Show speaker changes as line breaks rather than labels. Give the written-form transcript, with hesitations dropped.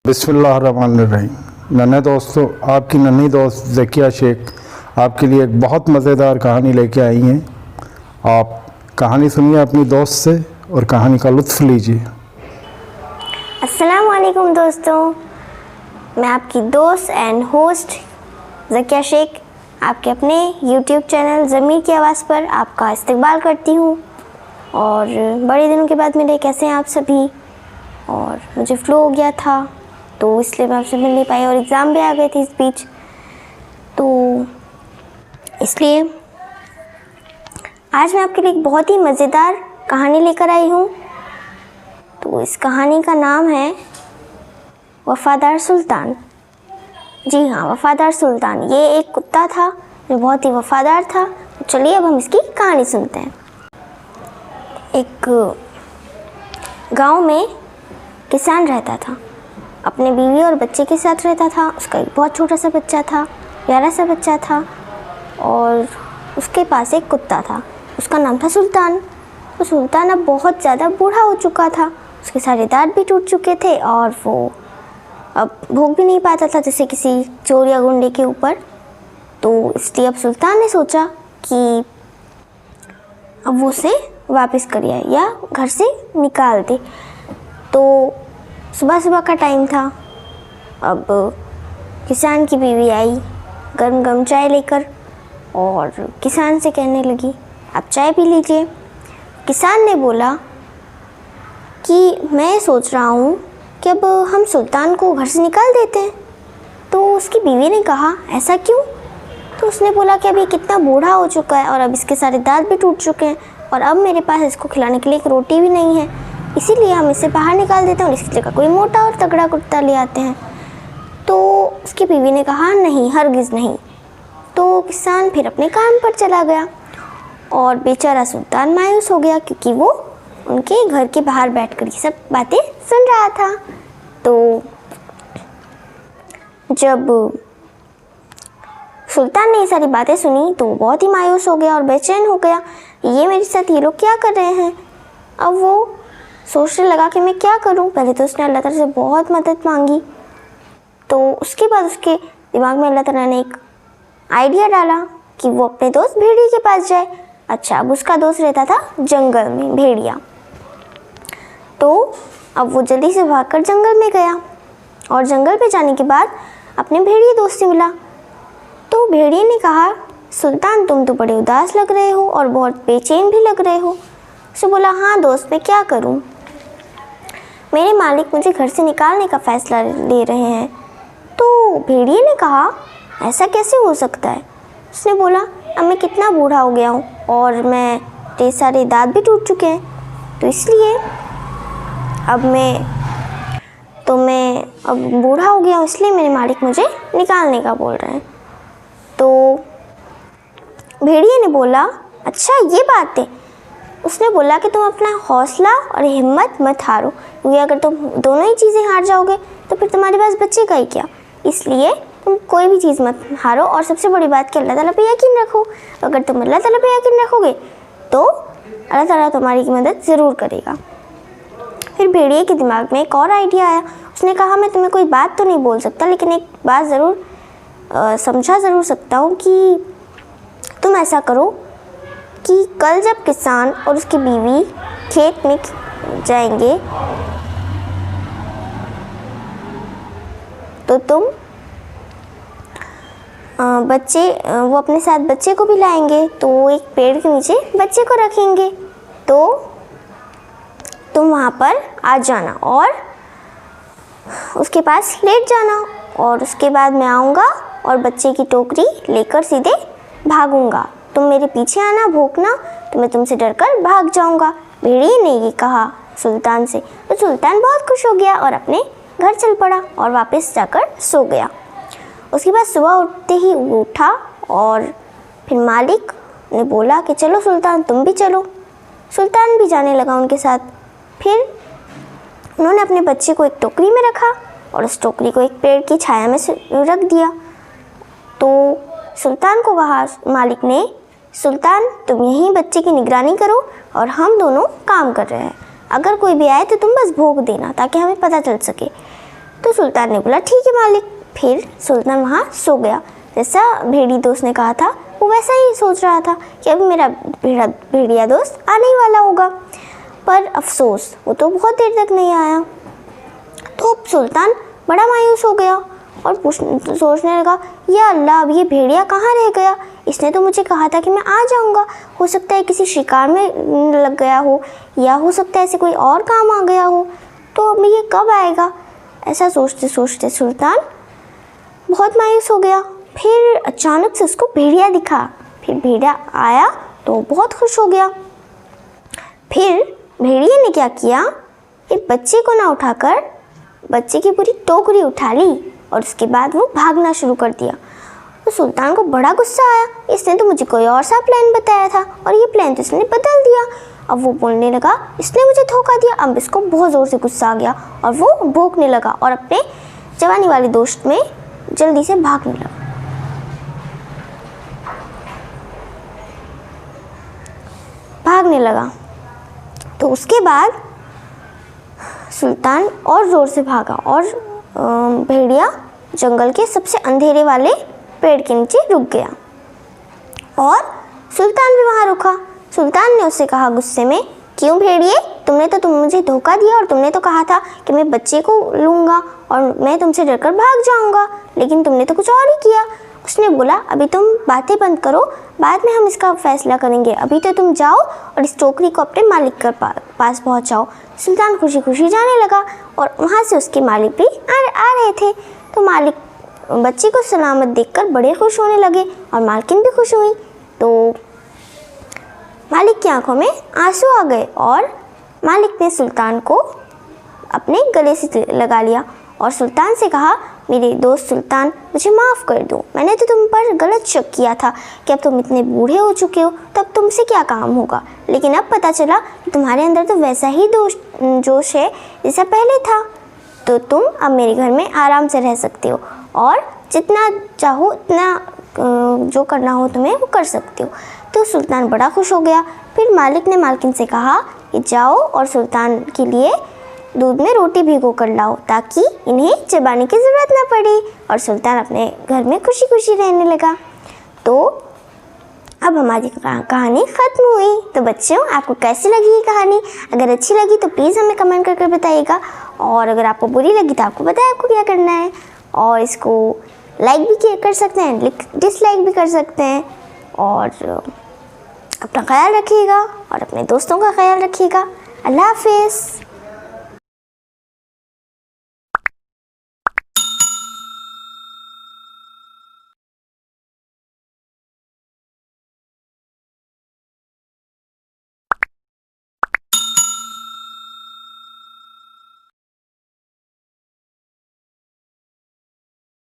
बिस्मिल्लाहिर्रहमानिर्रहीम। नन्हे दोस्तों, आपकी नन्ही दोस्त ज़किया शेख आपके लिए एक बहुत मज़ेदार कहानी लेके आई हैं। आप कहानी सुनिए अपनी दोस्त से और कहानी का लुत्फ़ लीजिए।
अस्सलाम वालेकुम दोस्तों, मैं आपकी दोस्त एंड होस्ट ज़किया शेख आपके अपने यूट्यूब चैनल ज़मीर की आवाज़ पर आपका इस्तकबाल करती हूँ। और बड़े दिनों के बाद मिले, कैसे हैं आप सभी? और मुझे फ्लू हो गया था तो इसलिए मैं आपसे मिल नहीं पाई और एग्ज़ाम भी आ गए थे इस बीच, तो इसलिए आज मैं आपके लिए एक बहुत ही मज़ेदार कहानी लेकर आई हूँ। तो इस कहानी का नाम है वफ़ादार सुल्तान। जी हाँ, वफ़ादार सुल्तान। ये एक कुत्ता था जो बहुत ही वफ़ादार था। तो चलिए अब हम इसकी कहानी सुनते हैं। एक गांव में किसान रहता था, अपने बीवी और बच्चे के साथ रहता था। उसका एक बहुत छोटा सा बच्चा था, प्यारा सा बच्चा था, और उसके पास एक कुत्ता था। उसका नाम था सुल्तान। तो सुल्तान अब बहुत ज़्यादा बूढ़ा हो चुका था, उसके सारे दांत भी टूट चुके थे और वो अब भोग भी नहीं पाता था जैसे किसी चोर या गुंडे के ऊपर। तो इसलिए अब सुल्तान ने सोचा कि अब वो उसे वापस कर आए या घर से निकाल दे। तो सुबह सुबह का टाइम था। अब किसान की बीवी आई गरम गरम चाय लेकर और किसान से कहने लगी, आप चाय पी लीजिए। किसान ने बोला कि मैं सोच रहा हूँ कि अब हम सुल्तान को घर से निकाल देते हैं। तो उसकी बीवी ने कहा, ऐसा क्यों? तो उसने बोला कि अभी कितना बूढ़ा हो चुका है और अब इसके सारे दांत भी टूट चुके हैं और अब मेरे पास इसको खिलाने के लिए एक रोटी भी नहीं है, इसीलिए हम इसे बाहर निकाल देते हैं और इसकी जगह कोई मोटा और तगड़ा कुत्ता ले आते हैं। तो उसकी बीवी ने कहा, नहीं, हरगिज़ नहीं। तो किसान फिर अपने काम पर चला गया और बेचारा सुल्तान मायूस हो गया क्योंकि वो उनके घर के बाहर बैठकर ये सब बातें सुन रहा था। तो जब सुल्तान ने ये सारी बातें सुनी तो बहुत ही मायूस हो गया और बेचैन हो गया, ये मेरे साथ ये लोग क्या कर रहे हैं। अब वो सोचने लगा कि मैं क्या करूं। पहले तो उसने अल्लाह ताला से बहुत मदद मांगी, तो उसके बाद उसके दिमाग में अल्लाह ताला ने एक आइडिया डाला कि वो अपने दोस्त भेड़िए के पास जाए। अच्छा, अब उसका दोस्त रहता था जंगल में, भेड़िया। तो अब वो जल्दी से भागकर जंगल में गया और जंगल में जाने के बाद अपने भेड़िए दोस्त से मिला। तो भेड़िए ने कहा, सुल्तान तुम तो बड़े उदास लग रहे हो और बहुत बेचैन भी लग रहे हो। उसे बोला, हाँ दोस्त, मैं क्या करूं, मेरे मालिक मुझे घर से निकालने का फ़ैसला ले रहे हैं। तो भेड़िए ने कहा, ऐसा कैसे हो सकता है? उसने बोला, अब मैं कितना बूढ़ा हो गया हूँ और मेरे सारे दांत भी टूट चुके हैं, तो इसलिए अब मैं बूढ़ा हो गया हूँ, इसलिए मेरे मालिक मुझे निकालने का बोल रहे हैं। तो भेड़िए ने बोला, अच्छा ये बात है। उसने बोला कि तुम अपना हौसला और हिम्मत मत हारो, क्योंकि अगर तुम दोनों ही चीज़ें हार जाओगे तो फिर तुम्हारे पास बचेगा ही क्या। इसलिए तुम कोई भी चीज़ मत हारो और सबसे बड़ी बात कि अल्लाह ताला पे यकीन रखो। अगर तुम अल्लाह ताला पे यकीन रखोगे तो अल्लाह ताला तुम्हारी मदद ज़रूर करेगा। फिर भेड़िए के दिमाग में एक और आइडिया आया। उसने कहा, मैं तुम्हें कोई बात तो नहीं बोल सकता, लेकिन एक बात ज़रूर समझा ज़रूर सकता हूँ कि तुम ऐसा करो कि कल जब किसान और उसकी बीवी खेत में जाएंगे तो तुम वो अपने साथ बच्चे को भी लाएंगे, तो वो एक पेड़ के नीचे बच्चे को रखेंगे। तो तुम वहाँ पर आ जाना और उसके पास लेट जाना और उसके बाद मैं आऊँगा और बच्चे की टोकरी लेकर सीधे भागूंगा। तुम मेरे पीछे आना, भौंकना, तो मैं तुमसे डरकर भाग जाऊंगा। भेड़िए ने ये कहा सुल्तान से। तो सुल्तान बहुत खुश हो गया और अपने घर चल पड़ा और वापस जाकर सो गया। उसके बाद सुबह उठते ही वो उठा और फिर मालिक ने बोला कि चलो सुल्तान, तुम भी चलो। सुल्तान भी जाने लगा उनके साथ। फिर उन्होंने अपने बच्चे को एक टोकरी में रखा और उस टोकरी को एक पेड़ की छाया में रख दिया। तो सुल्तान को कहा मालिक ने, सुल्तान तुम यहीं बच्चे की निगरानी करो और हम दोनों काम कर रहे हैं। अगर कोई भी आए तो तुम बस भोग देना ताकि हमें पता चल सके। तो सुल्तान ने बोला ठीक है मालिक। फिर सुल्तान वहाँ सो गया। जैसा भेड़ी दोस्त ने कहा था वो वैसा ही सोच रहा था कि अभी मेरा भेड़िया दोस्त आने ही वाला होगा। पर अफसोस वो तो बहुत देर तक नहीं आया। तो सुल्तान बड़ा मायूस हो गया और सोचने लगा, या अल्लाह, अब ये भेड़िया कहाँ रह गया? इसने तो मुझे कहा था कि मैं आ जाऊँगा। हो सकता है किसी शिकार में लग गया हो, या हो सकता है ऐसे कोई और काम आ गया हो, तो अब ये कब आएगा? ऐसा सोचते सोचते सुल्तान बहुत मायूस हो गया। फिर अचानक से उसको भेड़िया दिखा। फिर भेड़िया आया तो बहुत खुश हो गया। फिर भेड़िए ने क्या किया, एक बच्चे को ना उठाकर बच्चे की पूरी टोकरी उठा ली और उसके बाद वो भागना शुरू कर दिया। तो सुल्तान को बड़ा गुस्सा आया, इसने तो मुझे कोई और सा प्लान बताया था और ये प्लान तो इसने बदल दिया। अब वो बोलने लगा, इसने मुझे धोखा दिया। अब इसको बहुत ज़ोर से गुस्सा आ गया और वो भौंकने लगा और अपने जवानी वाले दोस्त में जल्दी से भागने लगा। तो उसके बाद सुल्तान और ज़ोर से भागा और भेड़िया जंगल के सबसे अंधेरे वाले पेड़ के नीचे रुक गया और सुल्तान भी वहाँ रुका। सुल्तान ने उससे कहा गुस्से में, क्यों भेड़िए, तुम मुझे धोखा दिया और तुमने तो कहा था कि मैं बच्चे को लूँगा और मैं तुमसे डरकर भाग जाऊँगा, लेकिन तुमने तो कुछ और ही किया। उसने बोला, अभी तुम बातें बंद करो, बाद में हम इसका फैसला करेंगे। अभी तो तुम जाओ और इस टोकरी को अपने मालिक के पास पहुँचाओ। सुल्तान खुशी खुशी जाने लगा और वहाँ से उसके मालिक भी आ रहे थे। तो मालिक बच्चे को सलामत देखकर बड़े खुश होने लगे और मालकिन भी खुश हुई। तो मालिक की आंखों में आंसू आ गए और मालिक ने सुल्तान को अपने गले से लगा लिया और सुल्तान से कहा, मेरे दोस्त सुल्तान, मुझे माफ़ कर दो, मैंने तो तुम पर गलत शक किया था कि अब तुम इतने बूढ़े हो चुके हो तो अब तुमसे क्या काम होगा। लेकिन अब पता चला कि तुम्हारे अंदर तो वैसा ही जोश है जैसा पहले था। तो तुम अब मेरे घर में आराम से रह सकते हो और जितना चाहो उतना जो करना हो तुम्हें वो कर सकते हो। तो सुल्तान बड़ा खुश हो गया। फिर मालिक ने मालकिन से कहा कि जाओ और सुल्तान के लिए दूध में रोटी भिगो कर लाओ ताकि इन्हें चबाने की ज़रूरत ना पड़े। और सुल्तान अपने घर में खुशी खुशी रहने लगा। तो अब हमारी कहानी ख़त्म हुई। तो बच्चों, आपको कैसी लगी ये कहानी? अगर अच्छी लगी तो प्लीज़ हमें कमेंट करके बताइएगा, और अगर आपको बुरी लगी तो आपको बताएं आपको क्या करना है। और इसको लाइक भी कर सकते हैं, डिसलाइक भी कर सकते हैं। और अपना ख्याल रखिएगा और अपने दोस्तों का ख्याल रखिएगा। अल्लाह हाफिज़।